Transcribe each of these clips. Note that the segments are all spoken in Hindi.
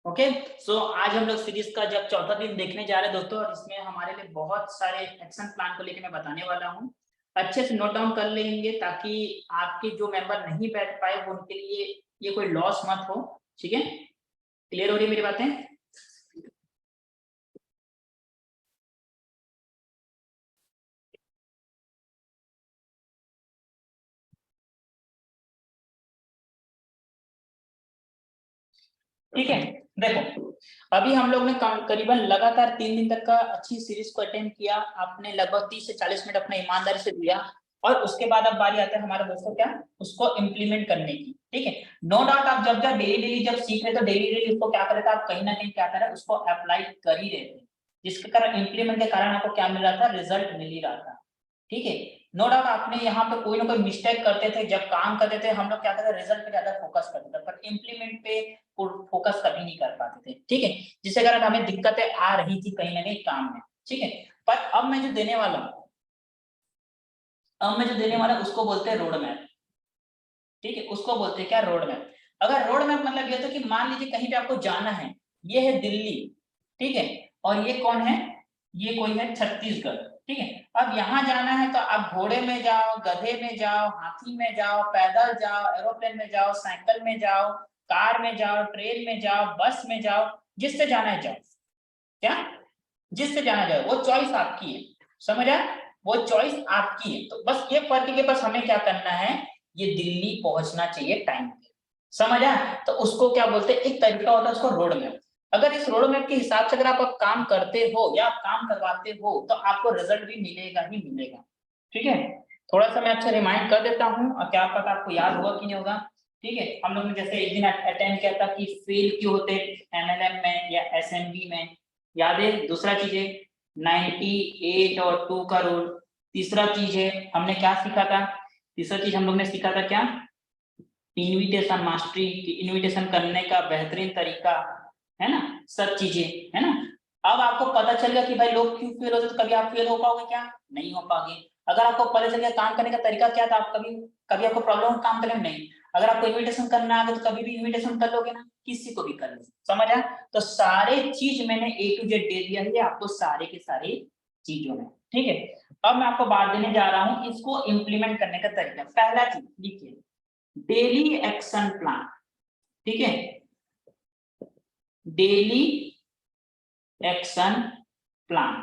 ओके। सो आज हम लोग सीरीज का जब चौथा दिन देखने जा रहे हैं दोस्तों, और इसमें हमारे लिए बहुत सारे एक्शन प्लान को लेकर मैं बताने वाला हूँ। अच्छे से नोट डाउन कर लेंगे ताकि आपके जो मेंबर नहीं बैठ पाए वो उनके लिए ये कोई लॉस मत हो। ठीक है, क्लियर हो रही है मेरी बातें? ठीक है, देखो अभी हम लोग ने करीबन लगातार 3 दिन तक का अच्छी सीरीज को अटेंड किया। आपने लगभग 30 से 40 मिनट अपना ईमानदारी से दिया, और उसके बाद अब बारी आता है हमारे दोस्तों क्या उसको इम्प्लीमेंट करने की। ठीक है, नो डाउट आप जब जब डेली डेली जब सीख रहे तो डेली डेली उसको क्या कर रहे थे आप, कहीं ना कहीं क्या कर रहे उसको अप्लाई कर ही रहे थे, जिसके कारण इम्प्लीमेंट के कारण आपको क्या मिल रहा था, रिजल्ट मिल ही रहा था। ठीक है, नो डाउट आपने यहाँ पे कोई ना कोई मिस्टेक करते थे। जब काम करते थे हम लोग क्या करते थे, रिजल्ट पे ज्यादा फोकस करते थे, पर इम्प्लीमेंट पे फोकस कभी नहीं कर पाते थे। ठीक है, जिससे कारण हमें दिक्कतें आ रही थी कहीं ना कहीं काम में। ठीक है, पर अब मैं जो देने वाला हूँ, उसको बोलते हैं रोड मैप। ठीक है, उसको बोलते हैं क्या, रोड मैप। अगर रोड मैप मतलब ये तो कि मान लीजिए कहीं पे आपको जाना है, ये है दिल्ली, ठीक है, और ये कौन है, ये कोई है छत्तीसगढ़। ठीक है, अब यहाँ जाना है तो आप घोड़े में जाओ, गधे में जाओ, हाथी में जाओ, पैदल जाओ, एरोप्लेन में जाओ, साइकिल में जाओ, कार में जाओ, ट्रेन में जाओ, बस में जाओ, जिससे जाना है जाओ। क्या, जिससे जाना जाए वो चॉइस आपकी है। समझ आया, वो चॉइस आपकी है। तो बस ये फर्क है कि बस हमें क्या करना है, ये दिल्ली पहुंचना चाहिए टाइम पे। समझ आया, तो उसको क्या बोलते हैं, एक तरीका होता है उसको रोड मैप। अगर इस रोड मैप के हिसाब से अगर आप अब काम करते हो या आप काम करवाते हो तो आपको रिजल्ट भी मिलेगा ही मिलेगा। ठीक है, थोड़ा सा मैं आपसे रिमाइंड कर देता हूँ, और क्या पता आपको याद होगा कि नहीं होगा। ठीक है, हम लोग ने जैसे एक दिन अटेंड किया था कि फेल क्यों होते एमएलएम में या एसएनबी में, याद है? दूसरा चीज है 98 और 2 का रूल। तीसरा चीज है हमने क्या सीखा था, तीसरा चीज हम लोग ने सीखा था क्या, इनविटेशन मास्टरी, इनविटेशन करने का बेहतरीन तरीका, है ना, सब चीजें, है ना। अब आपको पता चल गया कि भाई लोग क्यों फेल होते, तो कभी आप फेल हो पाओगे क्या, नहीं हो पाओगे। अगर आपको पता चल गया काम करने का तरीका क्या था, आप कभी कभी आपको प्रॉब्लम हो काम करने में, नहीं। अगर आपको इनविटेशन करना आ गया तो कभी भी इनविटेशन कर लोगे ना, किसी को भी कर लोगे। समझ आया, तो सारे चीज मैंने A to Z दे दिया है आपको, सारे के सारे चीजों में। ठीक है, अब मैं आपको बात देने जा रहा हूं इसको इम्प्लीमेंट करने का तरीका। पहला चीज लिखिए, डेली एक्शन प्लान। ठीक है, daily action plan.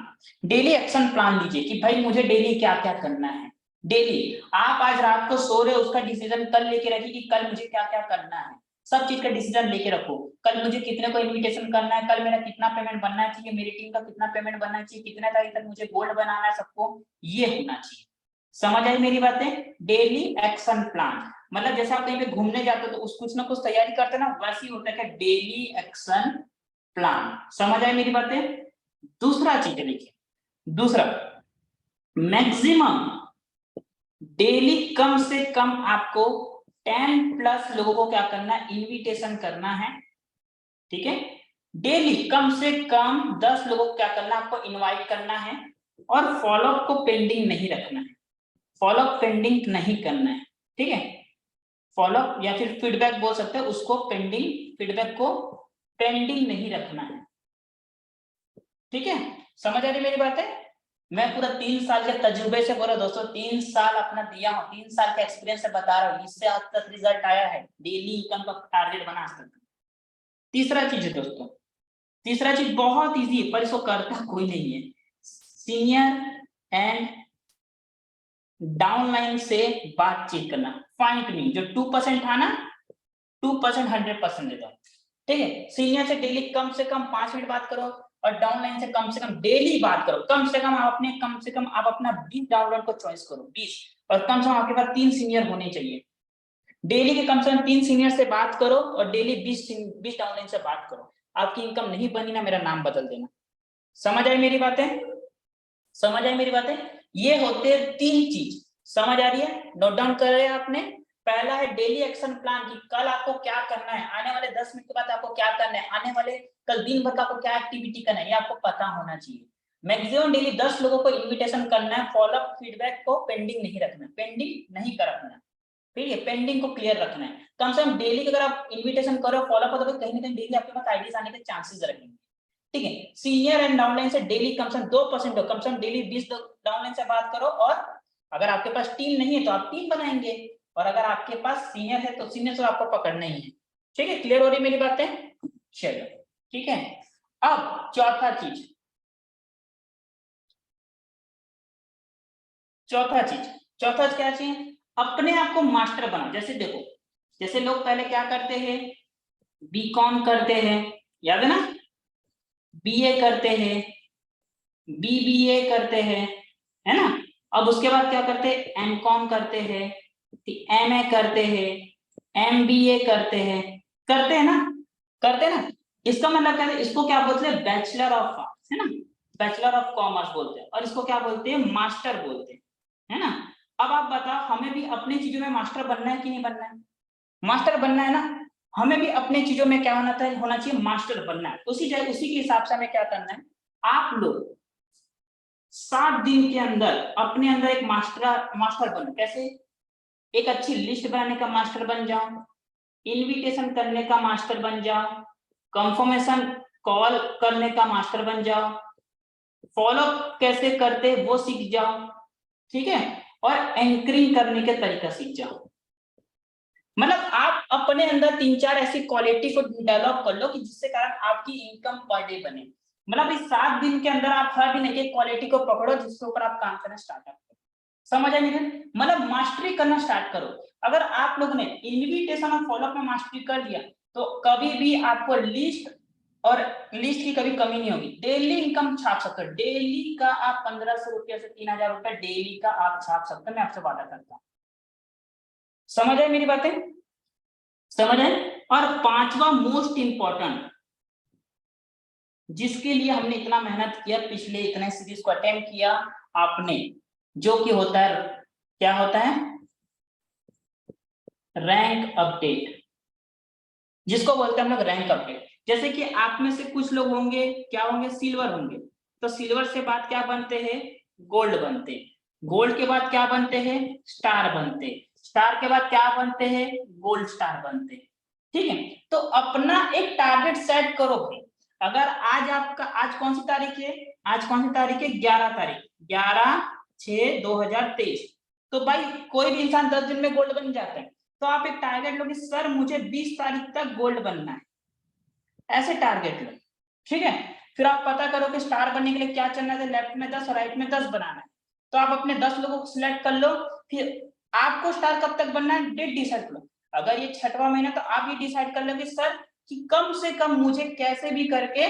Daily action plan लीजिए कि भाई मुझे डेली क्या क्या करना है। डेली आप आज रात को सो रहे हो, उसका डिसीजन कल लेके रखिए कि कल मुझे क्या क्या करना है। सब चीज का डिसीजन लेके रखो, कल मुझे कितने को इनविटेशन करना है, कल मेरा कितना पेमेंट बनना चाहिए, मेरी टीम का कितना पेमेंट बनना चाहिए, कितने तारीख तक मुझे गोल्ड बनाना है सबको, ये होना चाहिए। समझ आई मेरी बातें? डेली एक्शन प्लान मतलब जैसे आप कहीं पे घूमने जाते हो तो उस कुछ ना कुछ तैयारी करते ना, वैसे ही होता है कि डेली एक्शन प्लान। समझ आई मेरी बातें? दूसरा चीज लिखिए, दूसरा मैक्सिमम डेली कम से कम आपको 10+ लोगों को क्या करना है, इनविटेशन करना है। ठीक है, डेली कम से कम 10 लोगों को क्या करना है, आपको इनवाइट करना है। और फॉलोअप को पेंडिंग नहीं रखना है, फॉलोअप पेंडिंग नहीं करना है। ठीक है, फॉलोअप या फिर फीडबैक बोल सकते हैं उसको, पेंडिंग, फीडबैक को पेंडिंग नहीं रखना है। ठीक है, समझ आ रही मेरी बात है? मैं पूरा 3 साल के तजुर्बे से बोला दोस्तों, 3 साल अपना दिया हूँ, 3 साल का एक्सपीरियंस से बता रहा हूँ, इससे आज तक रिजल्ट आया है, डेली इनकम का टारगेट बना आज तक। तीसरा चीज है दोस्तों, तीसरा चीज बहुत इजी है पर इसको करता कोई नहीं है, सीनियर एंड डाउनलाइन से बातचीत करना। फाइन ट्यूनिंग जो 2% था ना, 2% 100% देता हूँ। ठीक है, सीनियर से डेली कम से कम 5 मिनट बात करो, और डाउनलाइन से कम डेली बात करो। कम से कम आप अपने, कम से कम आप अपना 20 डाउनलोड को चॉइस करो, 20। और कम से कम आपके पास 3 सीनियर होने चाहिए। डेली के कम से कम 3 सीनियर से बात करो, और डेली 20 डाउनलाइन से बात करो। आपकी इनकम नहीं बनी ना, मेरा नाम बदल देना। समझ आई मेरी बातें? समझ आई मेरी बातें? ये होते हैं 3 चीज। समझ आ रही है? नोट डाउन कर रहे हैं आपने? पहला है डेली एक्शन प्लान कि कल आपको क्या करना है, आने वाले 10 मिनट के बाद आपको क्या करना है, आने वाले कल दिन भर का आपको क्या एक्टिविटी करना है, ये आपको पता होना चाहिए। मैक्सिमम डेली 10 लोगों को इनविटेशन करना है, फॉलोअप फीडबैक को पेंडिंग नहीं रखना, पेंडिंग नहीं कर रखना। ठीक है, पेंडिंग को क्लियर रखना है। कम से कम डेली अगर आप इन्विटेशन करो, फॉलो करो, तो कहीं ना कहीं डेली आपके पास आईडीज आने के चांसेस रहेंगे। ठीक है, सीनियर एंड डाउनलाइन से डेली कम से कम 2% हो, कम से कम डेली 20 डाउनलाइन से बात करो। और अगर आपके पास टीम नहीं है तो आप टीम बनाएंगे, और अगर आपके पास सीनियर है तो सीनियर से आपको पकड़ना ही है। ठीक है, क्लियर हो रही मेरी बातें? चलो ठीक है। अब चौथा चीज क्या चाहिए? अपने आप को मास्टर बना। जैसे देखो, जैसे लोग पहले क्या करते हैं, बीकॉम करते हैं, याद है ना, बीए करते हैं, बीबीए करते हैं, है ना। अब उसके बाद क्या करते हैं, एमकॉम करते हैं, एमए करते हैं, एमबीए करते हैं ना, करते हैं ना। इसका मतलब क्या है, इसको क्या बोलते हैं, बैचलर ऑफ आर्ट्स, है ना, बैचलर ऑफ कॉमर्स बोलते हैं। और इसको क्या बोलते हैं, मास्टर बोलते हैं, है ना। अब आप बताओ, हमें भी अपनी चीजों में मास्टर बनना है कि नहीं बनना है? मास्टर बनना है ना। हमें भी अपनी चीजों में क्या होना चाहिए, मास्टर बनना है। उसी के हिसाब से हमें क्या करना है, आप लोग 7 दिन के अंदर अपने अंदर एक मास्टर बनो। कैसे? एक अच्छी लिस्ट बनाने का मास्टर बन जाओ, इनविटेशन करने का मास्टर बन जाओ, कंफर्मेशन कॉल करने का मास्टर बन जाओ, फॉलो कैसे करते वो सीख जाओ, ठीक है, और एंकरिंग करने के तरीका सीख जाओ। मतलब आप अपने अंदर 3-4 ऐसी क्वालिटी को डेवलप कर लो कि जिससे कारण आपकी इनकम पर डे बने। मतलब इस 7 दिन के अंदर आप हर दिन एक क्वालिटी को पकड़ो जिसके ऊपर आप काम करना स्टार्ट करो। समझ आई? मतलब मास्टरी करना स्टार्ट करो। अगर आप लोगों ने इनविटेशन और फॉलोअप में मास्टरी कर लिया तो कभी भी आपको लिस्ट की कभी कमी नहीं होगी। डेली इनकम छाप सकते हो, डेली का आप 1500 रुपया से 3000 रुपया डेली का आप छाप सकते हो, मैं आपसे वादा करता हूँ। समझ आए मेरी बातें? समझ आए? और 5वां मोस्ट इंपॉर्टेंट, जिसके लिए हमने इतना मेहनत किया, पिछले इतने सीरीज को अटेम्प्ट किया आपने, जो कि होता है, क्या होता है, रैंक अपडेट, जिसको बोलते हैं हम लोग रैंक अपडेट। जैसे कि आप में से कुछ लोग होंगे, क्या होंगे, सिल्वर होंगे। तो सिल्वर से बाद क्या बनते हैं, गोल्ड बनते हैं। गोल्ड के बाद क्या बनते हैं, स्टार बनते हैं। स्टार के बाद क्या बनते हैं, गोल्ड स्टार बनते हैं। ठीक है, तो अपना एक टारगेट सेट करो भाई। अगर आज कौन सी तारीख है, आज कौन सी तारीख है, 11 तारीख, 11/6/2023। तो भाई कोई भी इंसान 10 दिन में गोल्ड बन जाता है। तो आप एक टारगेट लो कि सर मुझे 20 तारीख तक गोल्ड बनना है, ऐसे टारगेट लो। ठीक है, फिर आप पता करो कि स्टार बनने के लिए क्या चलना है, लेफ्ट में 10 राइट में 10 बनाना है। तो आप अपने 10 लोगों को सिलेक्ट कर लो। फिर आपको स्टार कब तक बनना है, डेट डिसाइड करो। अगर ये 6वां महीना तो आप ये डिसाइड कर लो कि सर कि कम से कम मुझे कैसे भी करके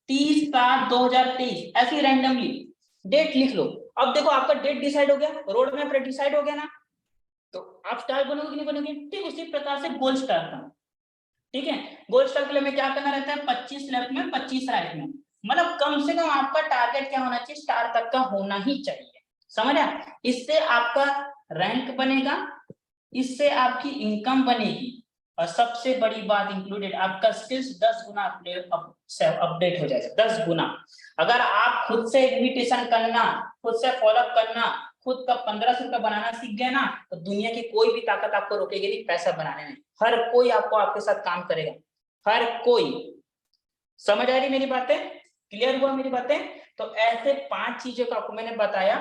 30/7/2023 ऐसी रैंडमली डेट लिख लो। अब देखो आपका डेट डिसाइड हो गया, रोड मैप डिसाइड हो गया ना, तो आप स्टार बनोगे कि नहीं बनोगे? ठीक उसी प्रकार से गोल्ड स्टार का, ठीक है, गोल्ड स्टार के लिए हमें क्या करना रहता है, 25 लेफ्ट में 25 राइट में। मतलब कम से कम आपका टारगेट क्या होना चाहिए, स्टार तक का होना ही चाहिए। समझ आया? इससे आपका रैंक बनेगा, इससे आपकी इनकम बनेगी, और सबसे बड़ी बात इंक्लूडेड आपका स्किल्स 10 गुना अपडेट हो जाएगा, 10 गुना। अगर आप खुद से इन्विटेशन करना, खुद से फॉलोअप करना, खुद का 1500 रुपया बनाना सीख गए ना, तो दुनिया की कोई भी ताकत आपको रोकेगी नहीं पैसा बनाने में। हर कोई आपके साथ काम करेगा, हर कोई। समझ आ रही मेरी बातें? क्लियर हुआ मेरी बातें? तो ऐसे 5 चीजों को आपको मैंने बताया।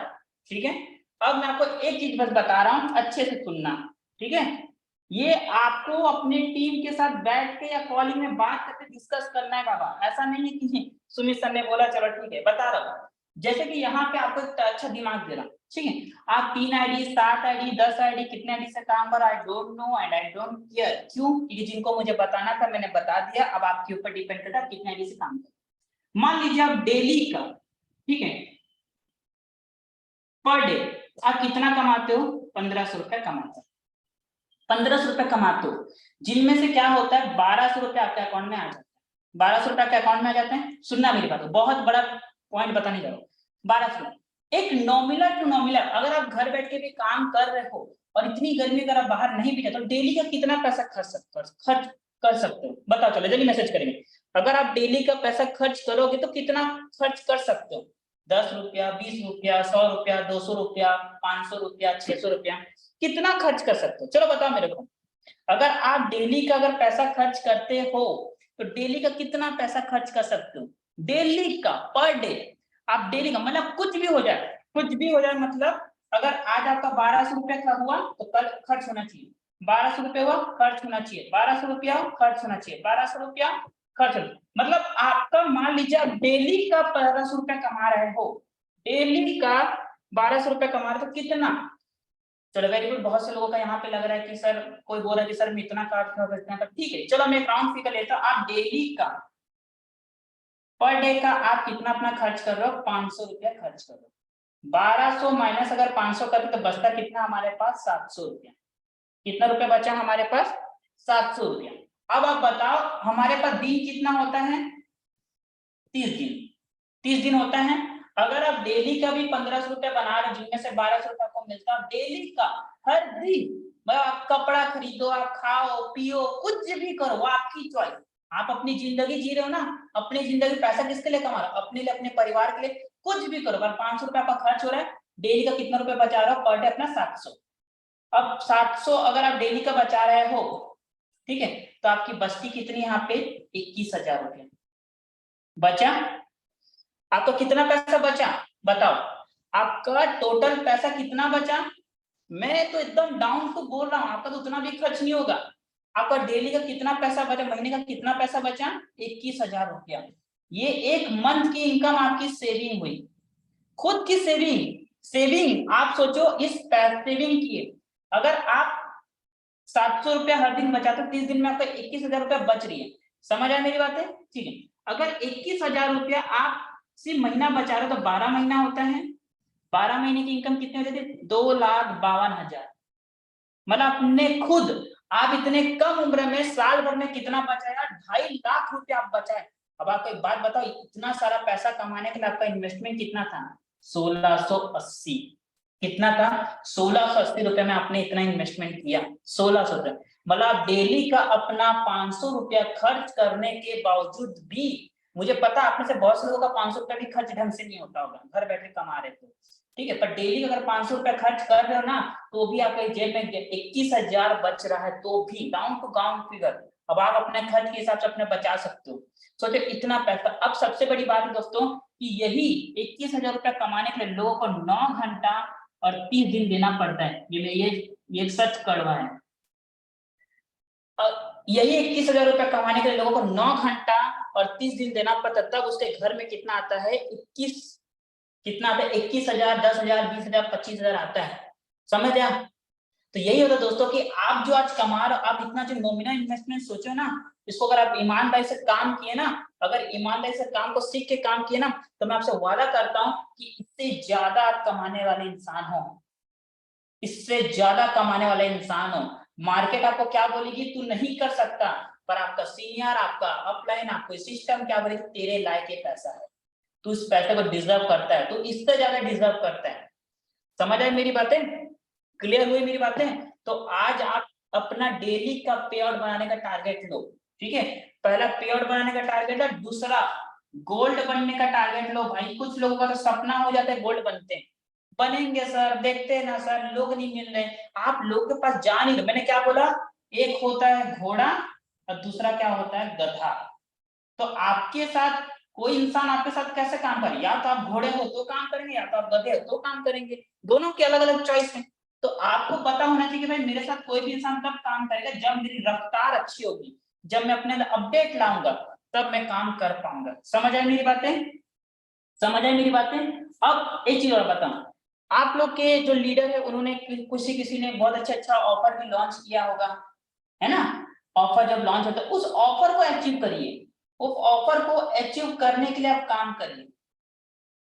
ठीक है, अब मैं आपको एक चीज बस बता रहा हूं, अच्छे से सुनना। ठीक है, ये आपको अपने टीम के साथ बैठ के या कॉलिंग में बात करके डिस्कस करना है बाबा। ऐसा नहीं है कि सुमित सर ने बोला चलो ठीक है, बता रहा हूँ। जैसे कि यहाँ पे आपको एक अच्छा दिमाग दे रहा हूँ, ठीक है, आप 3 आईडी, 7 आईडी, 10 आईडी, कितने आईडी से काम कर, I don't know and I don't care. क्यों? क्योंकि जिनको मुझे बताना था मैंने बता दिया। अब आपके ऊपर डिपेंड करता है कितने आईडी से काम कर। मान लीजिए आप डेली का, ठीक है, पर डे आप कितना कमाते हो, 1500 रुपए कमाते हो, 1500 रुपए कमाते हो, जिनमें से क्या होता है 1200 रुपए आपके अकाउंट में आ जाता है। 1200 रुपए आपके अकाउंट में आ जाते हैं। सुनना मेरी बात, बहुत बड़ा पॉइंट बताने जा रहा हूँ। 1200 एक नॉमिनल टू नॉमिनल, अगर आप घर बैठ के भी काम कर रहे हो और इतनी गर्मी अगर आप बाहर नहीं भी जाते तो डेली का कितना पैसा खर्च कर सकते हो, बताओ, चलो जल्दी मैसेज करेंगे। अगर आप डेली का पैसा खर्च करोगे तो कितना खर्च कर सकते हो? 10 रुपया, 20 रुपया, 100 रुपया, 200 रुपया, 500 रुपया, 600 रुपया, कितना खर्च कर सकते हो? चलो बताओ मेरे को। अगर आप डेली का अगर पैसा खर्च करते हो तो डेली का कितना पैसा खर्च कर सकते हो? डेली का, पर डे आप डेली का मतलब कुछ भी हो जाए, कुछ भी हो जाए, मतलब अगर आज आपका 1200 रुपया का हुआ तो कल खर्च होना चाहिए 1200 रुपया हुआ, खर्च होना चाहिए 1200 रुपया, खर्च होना चाहिए 1200 रुपया, खर्च होना, मतलब आपका मान लीजिए आप डेली का 1200 रुपया कमा रहे हो, डेली का 1200 रुपया कमा रहे हो तो कितना? चलो वेरी गुड, बहुत से लोगों का यहाँ पे लग रहा है कि सर, कोई बोल रहा है कि सर मैं इतना काटता हूँ इतना, ठीक है, चलो मैं राउंड फिगर लेता हूँ। आप डेली का, पर डे का आप कितना अपना खर्च कर रहे हो? 500 रुपया खर्च कर रहे हो। 1200 माइनस अगर 500 करते तो बचता कितना हमारे पास? 700 रुपया। कितना रुपया बचा हमारे पास? 700 रुपया। अब आप बताओ हमारे पास दिन कितना होता है? 30 दिन। 30 दिन होता है। अगर आप डेली का भी 1500 रुपया बना रहे, जिनमें से 1200 रुपया आपको मिलता है डेली का, हर दिन, मतलब आप कपड़ा खरीदो, आप खाओ पियो, कुछ भी करो, वो आपकी चॉइस। आप अपनी जिंदगी जी रहे हो ना, अपनी जिंदगी, पैसा किसके लिए कमा रहे हो? अपने लिए, अपने परिवार के लिए, कुछ भी करो। अगर 500 रुपया आपका खर्च हो रहा है, डेली का कितना रुपया बचा रहे हो? पर डे अपना 700। अब 700 अगर आप डेली का बचा रहे हो, ठीक है, तो आपकी बचती कितनी यहाँ पे? 21,000 रुपया बचा। आपका कितना पैसा बचा बताओ? आपका टोटल पैसा कितना बचा? मैं तो एकदम डाउन टू बोल रहा हूँ, आपका तो उतना भी खर्च नहीं होगा। आपका डेली का कितना पैसा बचा? महीने का कितना पैसा बचा? 21,000 रुपया। ये एक मंथ की इनकम आपकी सेविंग हुई, खुद की सेविंग। सेविंग आप सोचो, इस सेविंग की अगर आप 700 रुपया हर दिन बचा तो 30 दिन में आपका 21,000 रुपया बच रही है। समझ आया मेरी बातें? ठीक है, अगर 21,000 रुपया आप सिर्फ महीना बचा रहे हो तो 12 महीना होता है, 12 महीने की इनकम कितनी हो जाती है? 2,52,000। मतलब अपने खुद, आप इतने कम उम्र में साल भर में कितना बचाया? 2.5 लाख रुपया आप बचाए। अब आपको एक बात बताओ, इतना सारा पैसा कमाने के लिए आपका इन्वेस्टमेंट कितना था? 1680। कितना था? 1680 रुपए में आपने इतना इन्वेस्टमेंट किया, 1600 रुपए। मतलब डेली का अपना 500 रुपया खर्च करने के बावजूद भी, मुझे पता आप में से बहुत से लोगों का 500 रुपया भी खर्च ढंग से नहीं होता होगा, घर बैठे कमा रहे थे, ठीक है, पर डेली अगर 500 रुपया खर्च कर रहे हो ना, तो भी आपके जेब में 21,000 बच रहा है, तो भी डाउन टू गाउन फिगर। अब आप अपने खर्च के हिसाब से अपने बचा सकते हो। सोचो इतना पैसा। अब सबसे बड़ी बात है दोस्तों कि यही 21,000 रुपया कमाने के लिए लोगों को 9 घंटा और 30 दिन देना पड़ता है। ये सच कड़वा है। यही 21,000 रुपया कमाने के लिए लोगों को 9 घंटा और 30 दिन देना पड़ता, तब उसके घर में कितना आता है? 21,000, 10,000, 20,000, 25,000 आता है। समझ आया? तो यही होता है दोस्तों कि आप जो आज कमा रहे हो, आप इतना जो नॉमिनल इन्वेस्टमेंट सोचो ना, इसको अगर आप ईमानदारी से काम किए ना, अगर ईमानदारी से काम को सीख के काम किए ना, तो मैं आपसे वादा करता हूं कि इससे ज्यादा आप कमाने वाले इंसान हो, इससे ज्यादा कमाने वाले इंसान हो। मार्केट आपको क्या बोलेगी? तू नहीं कर सकता, पर आपका सीनियर, आपका अपलाइन, आपको सिस्टम क्या बोलेगी? तेरे लायक ये पैसा है, तू इस पैसे को डिजर्व करता है, तू इससे ज्यादा डिजर्व करता है। समझ आए मेरी बातें? क्लियर हुई मेरी बातें? तो आज आप अपना डेली का पे आउट बनाने का टारगेट लो, ठीक है। पहला पे आउट बनाने का टारगेट है, दूसरा गोल्ड बनने का टारगेट लो। भाई कुछ लोगों का तो सपना हो जाता है गोल्ड बनते हैं, बनेंगे सर, देखते हैं ना सर, लोग नहीं मिल रहे। आप लोग के पास जा नहीं रहे। मैंने क्या बोला? एक होता है घोड़ा और दूसरा क्या होता है? गधा। तो आपके साथ कोई इंसान आपके साथ कैसे काम करे? या तो आप घोड़े हो तो काम करेंगे, या तो आप गधे हो तो काम करेंगे, दोनों की अलग अलग चॉइस है। तो आपको पता होना चाहिए कि भाई मेरे साथ कोई भी इंसान तब काम करेगा जब मेरी रफ्तार अच्छी होगी, जब मैं अपने अंदर अपडेट लाऊंगा, तब मैं काम कर पाऊंगा। समझ आई मेरी बातें? समझ आई मेरी बातें? अब एक चीज और बताऊं, आप लोग के जो लीडर है उन्होंने किसी ने बहुत अच्छा ऑफर भी लॉन्च किया होगा, है ना। ऑफर जब लॉन्च होता है, उस ऑफर को अचीव करिए, उस ऑफर को अचीव करने के लिए आप काम करिए।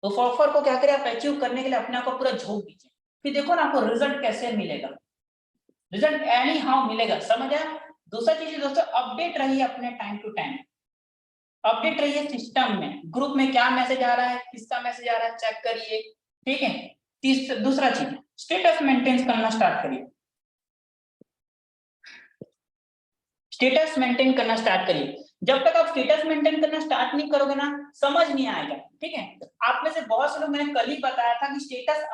उस ऑफर को क्या करें? आप अचीव करने के लिए अपने आप को पूरा झोंक दीजिए, फिर देखो ना आपको रिजल्ट कैसे मिलेगा। रिजल्ट एनी हाउ मिलेगा। समझ आया? दूसरा चीज दोस्तों, अपडेट रहिए अपने टाइम टू टाइम, अपडेट रहिए सिस्टम में, ग्रुप में क्या मैसेज आ रहा है, किसका मैसेज आ रहा है, चेक करिए, ठीक है। दूसरा चीज, स्टेटस मेंटेन करना स्टार्ट करिए, स्टेटस मेंटेन करना स्टार्ट करिए। जब तक आप स्टेटस मेंटेन करना स्टार्ट नहीं करोगे ना, समझ नहीं आएगा। ठीक है, आप में से बहुत से लोग, मैंने कल ही बताया था कि स्टेटस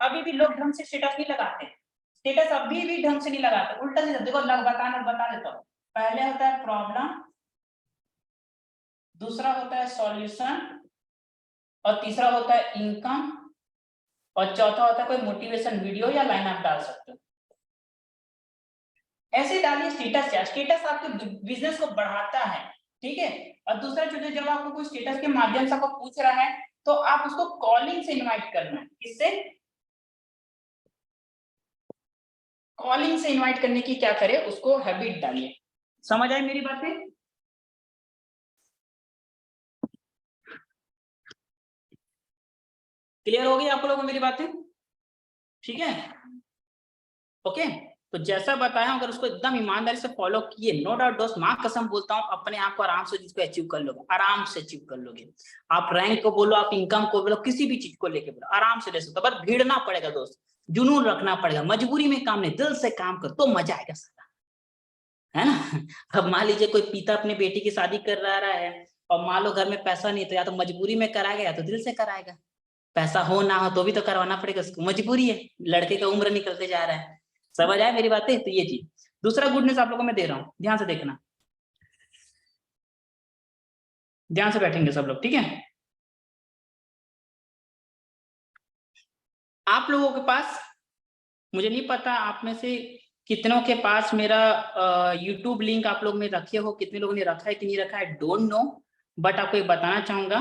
अभी भी लोग ढंग से स्टेटस नहीं लगाते, स्टेटस अभी भी ढंग से नहीं लगाते, उल्टा सीधा। देखो बता देता हूँ। पहले होता है प्रॉब्लम, दूसरा होता है सॉल्यूशन, और तीसरा होता है इनकम, और चौथा होता है कोई मोटिवेशन वीडियो या लाइन आप डाल सकते हो। ऐसे डालिए स्टेटस, या स्टेटस आपके बिजनेस को बढ़ाता है। ठीक है, और दूसरा चीज, जब आपको कोई स्टेटस के माध्यम से आपको पूछ रहा है तो आप उसको कॉलिंग से इनवाइट करना है। किससे? कॉलिंग से इनवाइट करने की क्या करे, उसको हैबिट डालिए। समझ आई मेरी बातें? क्लियर हो गई आप लोगों को मेरी बातें? ठीक है, ओके। तो जैसा बताया, अगर उसको एकदम ईमानदारी से फॉलो किए, नो डाउट दोस्त, मां कसम बोलता हूँ, अपने आप को आराम से जिसको अचीव कर लोगे, आराम से अचीव कर लोगे। आप रैंक को बोलो, आप इनकम को बोलो, किसी भी चीज को लेके बोलो, आराम से ले सकते हो। बस भिड़ना पड़ेगा दोस्त, जुनून रखना पड़ेगा, मजबूरी में काम नहीं, दिल से काम कर तो मजा आएगा सारा, है ना। अब मान लीजिए कोई पिता अपनी बेटी की शादी कर रहा है, और मान लो घर में पैसा नहीं, तो या तो मजबूरी में कराएगा या तो दिल से कराएगा। पैसा हो ना हो तो भी तो करवाना पड़ेगा उसको, मजबूरी है, लड़के का उम्र निकलते जा रहा है। समझ आए मेरी बातें? तो ये चीज। दूसरा गुड न्यूज आप लोगों को मैं दे रहा हूँ, ध्यान से देखना, ध्यान से बैठेंगे सब लोग, ठीक है। आप लोगों के पास, मुझे नहीं पता आप में से कितनों के पास मेरा यूट्यूब लिंक आप लोग में रखे हो, कितने लोगों ने रखा है कि नहीं रखा है, डोंट नो, बट आपको एक बताना चाहूंगा।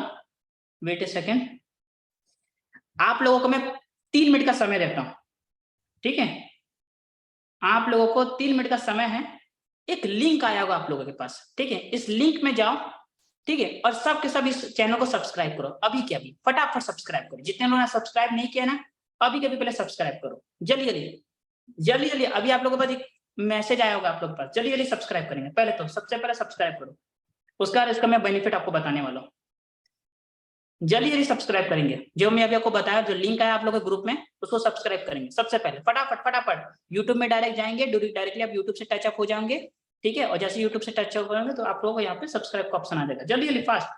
वेट ए सेकेंड, आप लोगों को मैं 3 मिनट का समय देता हूँ, ठीक है। आप लोगों को 3 मिनट का समय है, एक लिंक आया होगा आप लोगों के पास, ठीक है। इस लिंक में जाओ, ठीक है, और सब के सब इस चैनल को सब्सक्राइब करो, अभी के अभी फटाफट सब्सक्राइब करो। जितने लोगों ने सब्सक्राइब नहीं किया ना, अभी के अभी पहले सब्सक्राइब करो, जल्दी जल्दी जल्दी जल्दी। अभी आप लोगों के पास एक मैसेज आया होगा आप लोगों के पास, जल्दी जल्दी सब्सक्राइब करेंगे। पहले तो सबसे पहले सब्सक्राइब करो, उसका इसका मैं बेनिफिट आपको बताने वाला हूँ। जल्दी जल्दी सब्सक्राइब करेंगे, जो मैं अभी आपको बताया, जो लिंक आया आप लोगों के ग्रुप में, उसको सब्सक्राइब करेंगे सबसे पहले, फटाफट फटाफट। यूट्यूब में डायरेक्ट जाएंगे, डायरेक्टली आप यूट्यूब से टचअप हो जाएंगे, ठीक है। और जैसे यूट्यूब से टचअप करेंगे तो आप लोगों को यहाँ पे सब्सक्राइब का ऑप्शन आ जाएगा। जल्दी जल्दी फास्ट,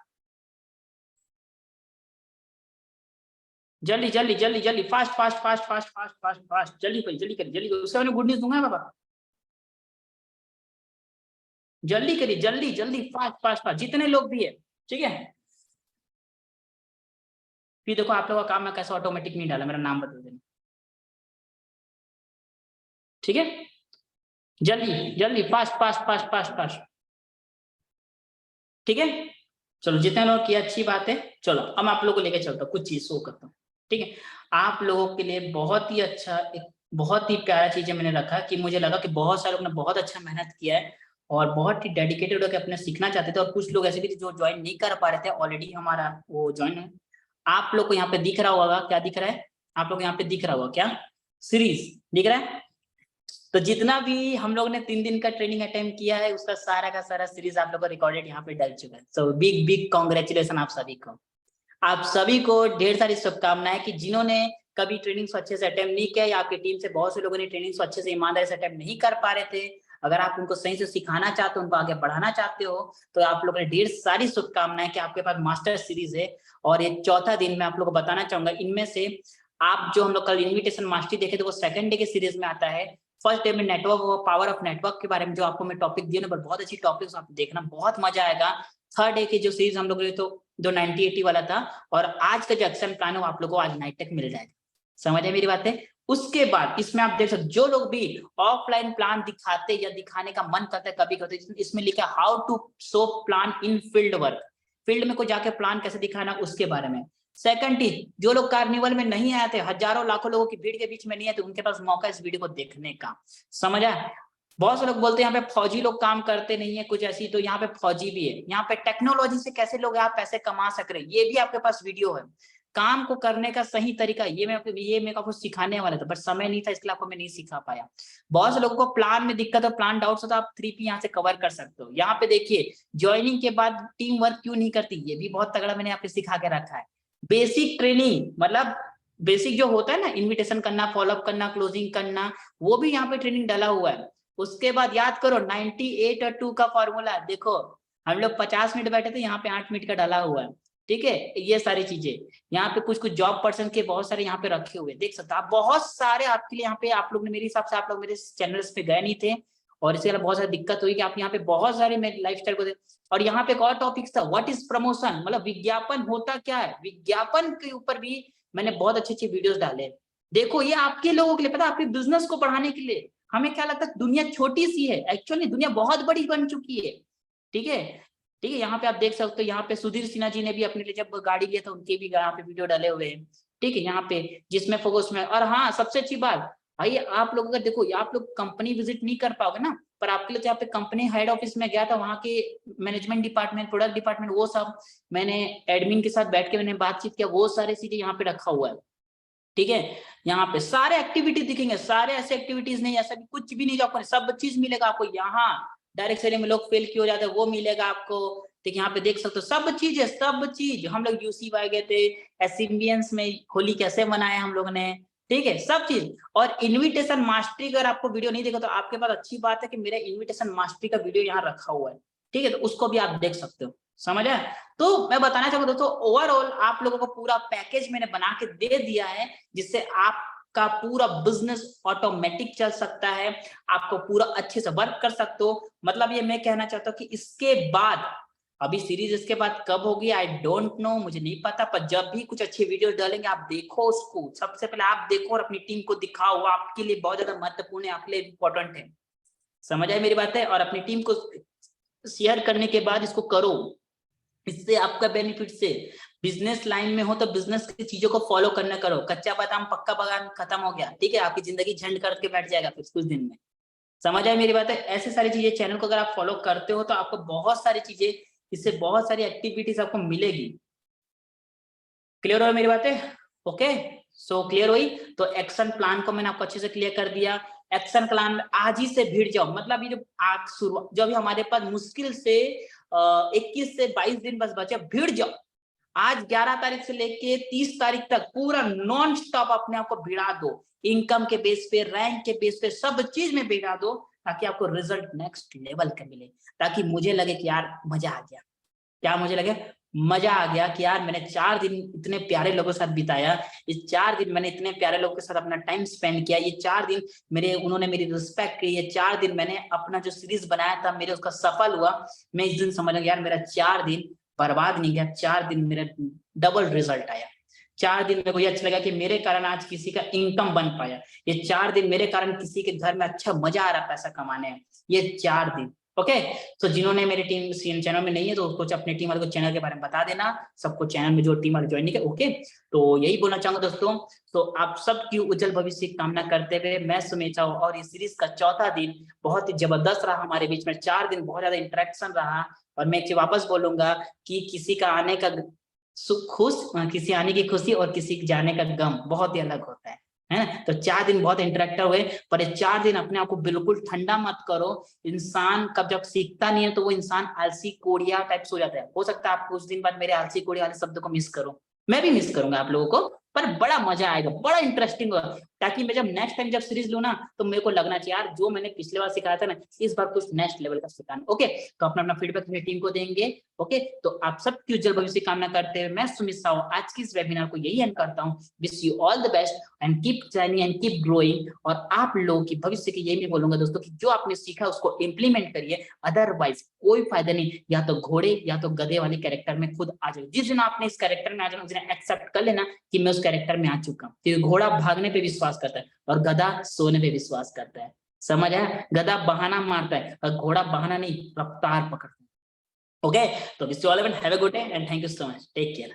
जल्दी जल्दी जल्दी जल्दी, fast fast fast fast fast fast fast, जल्दी करिए जल्दी करिए जल्दी करिए। उससे मैंने गुड न्यूज दूंगा बाबा, जल्दी करिए जल्दी जल्दी, फास्ट फास्ट फास्ट, जितने लोग भी है, ठीक है। फिर देखो आप लोगों का काम मैं कैसे ऑटोमेटिक नहीं डाला, मेरा नाम बदल देना, ठीक है। जल्दी जल्दी, fast fast fast fast fast, ठीक है। चलो जितने लोग किया अच्छी बात है। चलो अब आप लोगों को लेके चलता हूँ, कुछ चीज शो करता हूँ, ठीक है। आप लोगों के लिए बहुत ही अच्छा, एक बहुत ही प्यारा चीज मैंने रखा, कि मुझे लगा कि बहुत सारे लोग ने बहुत अच्छा मेहनत किया है और बहुत ही डेडिकेटेड होकर अपने सीखना चाहते थे, और कुछ लोग ऐसे भी थे जो ज्वाइन नहीं कर पा रहे थे, ऑलरेडी हमारा वो ज्वाइन है। आप लोग को यहाँ पे दिख रहा होगा, क्या दिख रहा है आप लोग यहाँ पे, दिख रहा होगा क्या, सीरीज दिख रहा है। तो जितना भी हम लोग ने 3 दिन का ट्रेनिंग अटेम्प्ट किया है, उसका सारा का सारा सीरीज आप लोग को रिकॉर्डेड यहाँ पे डल चुका है। सो बिग बिग कॉन्ग्रेचुलेशन आप सभी को, आप सभी को ढेर सारी शुभकामनाएं, कि जिन्होंने कभी ट्रेनिंग को अच्छे से अटेम्प्ट नहीं किया, या आपकी टीम से बहुत से लोगों ने ट्रेनिंग को अच्छे से ईमानदारी से अटेम्प्ट नहीं कर पा रहे थे, अगर आप उनको सही से सिखाना चाहते हो, उनको आगे बढ़ाना चाहते हो, तो आप लोगों ने ढेर सारी शुभकामनाएं, कि आपके पास मास्टर सीरीज है। और ये चौथा दिन मैं आप लोग को बताना चाहूंगा, इनमें से आप जो हम लोग कल इन्विटेशन मास्टरी देखे थे, वो सेकंड डे के सीरीज में आता है। फर्स्ट डे में नेटवर्क, पावर ऑफ नेटवर्क के बारे में जो आपको मैं टॉपिक दिया ना, बहुत अच्छी टॉपिक, आप देखना, बहुत मजा आएगा। थर्ड डे की जो सीरीज हम लोग तो जो 90-80 वाला था, और आज का जो एक्शन प्लान है वो आप लोगों को आज नाइट तक मिल जाएगा। समझ है मेरी बातें? उसके बाद इसमें आप देख सकते, जो लोग भी ऑफलाइन प्लान दिखाते या दिखाने का मन करता है कभी कभी, इसमें लिखा how to show plan in field work, field में को जाके प्लान कैसे दिखाना, उसके बारे में। सेकंड चीज, जो लोग कार्निवल में नहीं आए थे, हजारों लाखों लोगों की भीड़ के बीच में नहीं आए थे, उनके पास मौका इस वीडियो को देखने का। समझ आया? बहुत से लोग बोलते हैं यहाँ पे फौजी लोग काम करते नहीं है कुछ ऐसी, तो यहाँ पे फौजी भी है। यहाँ पे टेक्नोलॉजी से कैसे लोग आप पैसे कमा सक रहे हैं, ये भी आपके पास वीडियो है। काम को करने का सही तरीका, ये मैं आपको सिखाने वाला था, बट समय नहीं था, इसलिए आपको मैं नहीं सिखा पाया। बहुत से लोगों को प्लान में दिक्कत हो, प्लान डाउट्स हो, तो आप 3P यहाँ से कवर कर सकते हो। यहाँ पे देखिए, ज्वाइनिंग के बाद टीम वर्क क्यों नहीं करती, ये भी बहुत तगड़ा मैंने यहाँ पे सिखा के रखा है। बेसिक ट्रेनिंग, मतलब बेसिक जो होता है ना, इन्विटेशन करना, फॉलोअप करना, क्लोजिंग करना, वो भी यहाँ पे ट्रेनिंग डाला हुआ है। उसके बाद याद करो 98 और 2 का फॉर्मूला। देखो हम लोग 50 मिनट बैठे थे, यहाँ पे 8 मिनट का डाला हुआ है, ठीक है। ये सारी चीजें यहाँ पे कुछ जॉब पर्सन के बहुत सारे यहाँ पे रखे हुए देख सकते हो आप, बहुत सारे आपके लिए यहाँ पे। आप लोग ने मेरे हिसाब से आप लोग मेरे चैनल्स पे गए नहीं थे, और इसके अलावा बहुत सारी दिक्कत हुई कि आप यहाँ पे बहुत सारे मेरे लाइफस्टाइल को। और यहाँ पे एक और टॉपिक था, व्हाट इज प्रमोशन, मतलब विज्ञापन होता क्या है। विज्ञापन के ऊपर भी मैंने बहुत अच्छे अच्छे वीडियोस डाले। देखो ये आपके लोगों के लिए, पता है, आपके बिजनेस को बढ़ाने के लिए। हमें क्या लगता है दुनिया छोटी सी है, एक्चुअली दुनिया बहुत बड़ी बन चुकी है, ठीक है। ठीक है, यहाँ पे आप देख सकते हो, यहाँ पे सुधीर सिन्हा जी ने भी अपने लिए जब गाड़ी लिया था उनके भी यहाँ पे वीडियो डाले हुए हैं, ठीक है। यहाँ पे जिसमें फोकस में, और हाँ सबसे अच्छी बात भाई, आप लोग अगर देखो आप लोग कंपनी विजिट नहीं कर पाओगे ना, पर आपके लिए यहाँ पे कंपनी हेड ऑफिस में गया था, वहाँ के मैनेजमेंट डिपार्टमेंट, प्रोडक्ट डिपार्टमेंट, वो सब मैंने एडमिन के साथ बैठ के मैंने बातचीत किया, वो सारे चीजें यहाँ पे रखा हुआ है, ठीक है। यहाँ पे सारे एक्टिविटी दिखेंगे, सारे ऐसे एक्टिविटीज नहीं, ऐसा भी कुछ भी नहीं जो आपको सब चीज मिलेगा आपको। यहाँ डायरेक्ट सेलिंग में लोग फेल क्यों हो जाते हैं वो मिलेगा आपको, ठीक। यहाँ पे देख सकते हो सब चीज है, सब चीज। हम लोग यूसीवाई गए थे, एसिम्बियंस में होली कैसे मनाया हम लोग ने, ठीक है, सब चीज। और इन्विटेशन मास्टरी, अगर आपको वीडियो नहीं देखा तो आपके पास अच्छी बात है कि मेरा इन्विटेशन मास्टरी का वीडियो यहाँ रखा हुआ है, ठीक है, तो उसको भी आप देख सकते हो, समझ आया। तो मैं बताना चाहूंगा दोस्तों, ओवरऑल आप लोगों को पूरा पैकेज मैंने बना के दे दिया है, जिससे आपका पूरा बिजनेस ऑटोमेटिक चल सकता है, आपको पूरा अच्छे से वर्क कर सकते हो। मतलब ये मैं कहना चाहता हूँ कि इसके बाद, अभी सीरीज इसके बाद कब होगी आई डोंट नो, मुझे नहीं पता, पर जब भी कुछ अच्छे वीडियोस डालेंगे आप देखो उसको, सबसे पहले आप देखो और अपनी टीम को दिखाओ, वो आपके लिए बहुत ज्यादा महत्वपूर्ण है, आपके लिए इंपॉर्टेंट है, समझ आए मेरी बात है। और अपनी टीम को शेयर करने के बाद इसको करो, इससे आपका बेनिफिट से बिजनेस लाइन में हो तो बिजनेस की चीजों को फॉलो करना करो। कच्चा बादाम पक्का बादाम खत्म हो गया, ठीक है, आपकी जिंदगी झंड करके बैठ जाएगा फिर कुछ दिन में, समझ आए मेरी बात है। ऐसे सारी चीजें चैनल को अगर आप फॉलो करते हो तो आपको बहुत सारी चीजें, इससे बहुत सारी एक्टिविटीज आपको मिलेगी। क्लियर हो मेरी बात है, ओके। सो क्लियर हुई, तो एक्शन प्लान को मैंने आपको अच्छे से क्लियर कर दिया। एक्शन प्लान आज ही से भिड़ जाओ, मतलब ये जो आज शुरू, जो भी हमारे पास मुश्किल से 21 से 22 दिन बस बचे, भिड़ जाओ। आज 11 तारीख से लेके 30 तारीख तक पूरा नॉन स्टॉप अपने आप को भिड़ा दो, इनकम के बेस पे, रैंक के बेस पे, सब चीज में भिड़ा दो, ताकि आपको रिजल्ट नेक्स्ट लेवल का मिले, ताकि मुझे लगे कि यार मजा आ गया। क्या मुझे लगे? मजा आ गया कि यार मैंने 4 दिन इतने प्यारे लोगों के साथ बिताया, इस 4 दिन मैंने इतने प्यारे लोगों के साथ अपना टाइम स्पेंड किया, ये 4 दिन मेरे, उन्होंने मेरी रिस्पेक्ट की, ये 4 दिन मैंने अपना जो सीरीज बनाया था मेरे उसका सफल हुआ। मैं इस दिन समझ गया यार मेरा 4 दिन बर्बाद नहीं गया, 4 दिन मेरा डबल रिजल्ट आया। 4 दिन मेरे को ये अच्छा लगा कि मेरे कारण आज किसी का इनकम बन पाया, ये 4 दिन मेरे कारण किसी के घर में अच्छा मजा आ रहा पैसा कमाने में, ये 4 दिन, ओके। तो जिन्होंने मेरी टीम चैनल में नहीं है तो उसको अपने टीम वाले को चैनल के बारे में बता देना, सबको चैनल में जो टीम वाले ज्वाइन किया, ओके। तो यही बोलना चाहूंगा दोस्तों, तो आप सबकी उज्जवल भविष्य की कामना करते हुए मैं सुमेश साहू, और इस सीरीज का 4था दिन बहुत ही जबरदस्त रहा हमारे बीच में, 4 दिन बहुत ज्यादा इंटरेक्शन रहा। और मैं वापस बोलूंगा कि किसी का आने का खुश, किसी आने की खुशी और किसी जाने का गम बहुत ही अलग होता है ना। तो 4 दिन बहुत इंटरेक्टिव हुए, पर ये 4 दिन अपने आप को बिल्कुल ठंडा मत करो। इंसान कब जब सीखता नहीं है तो वो इंसान आलसी कोड़िया टाइप हो जाता है। हो सकता है आप कुछ दिन बाद मेरे आलसी कोड़िया वाले शब्द को मिस करो, मैं भी मिस करूंगा आप लोगों को, पर बड़ा मजा आएगा, बड़ा इंटरेस्टिंग होगा, ताकि मैं जब नेक्स्ट टाइम जब सीरीज लूँ ना तो मेरे को लगना चाहिए यार जो मैंने पिछले बार सिखाया था ना, इस बार कुछ नेक्स्ट लेवल का सिखाना, ओके। तो अपना अपना फीडबैक अपनी टीम को देंगे, ओके। तो आप सबकी उज्जवल भविष्य की कामना करते हुए मैं सुमित साहू आज की इस वेबिनार को यही एंड करता हूँ। Wish you all the best and keep training and keep growing. और आप लोगों की भविष्य की यही मैं बोलूंगा दोस्तों कि जो आपने सीखा उसको इम्प्लीमेंट करिए, अदरवाइज कोई फायदा नहीं, या तो घोड़े या तो गधे वाले कैरेक्टर में खुद आ जाए। जिस दिन आपने इस कैरेक्टर में आ जाना, उस दिन एक्सेप्ट कर लेना कि मैं उस कैरेक्टर में आ चुका हूँ। क्योंकि घोड़ा भागने पे विश्वास करता है और गधा सोने पे विश्वास करता है, समझ आया। गधा बहाना मारता है और घोड़ा बहाना नहीं रफ्तार पकड़ता है, ओके। तो wish you all have a good day and thank you so much, take care.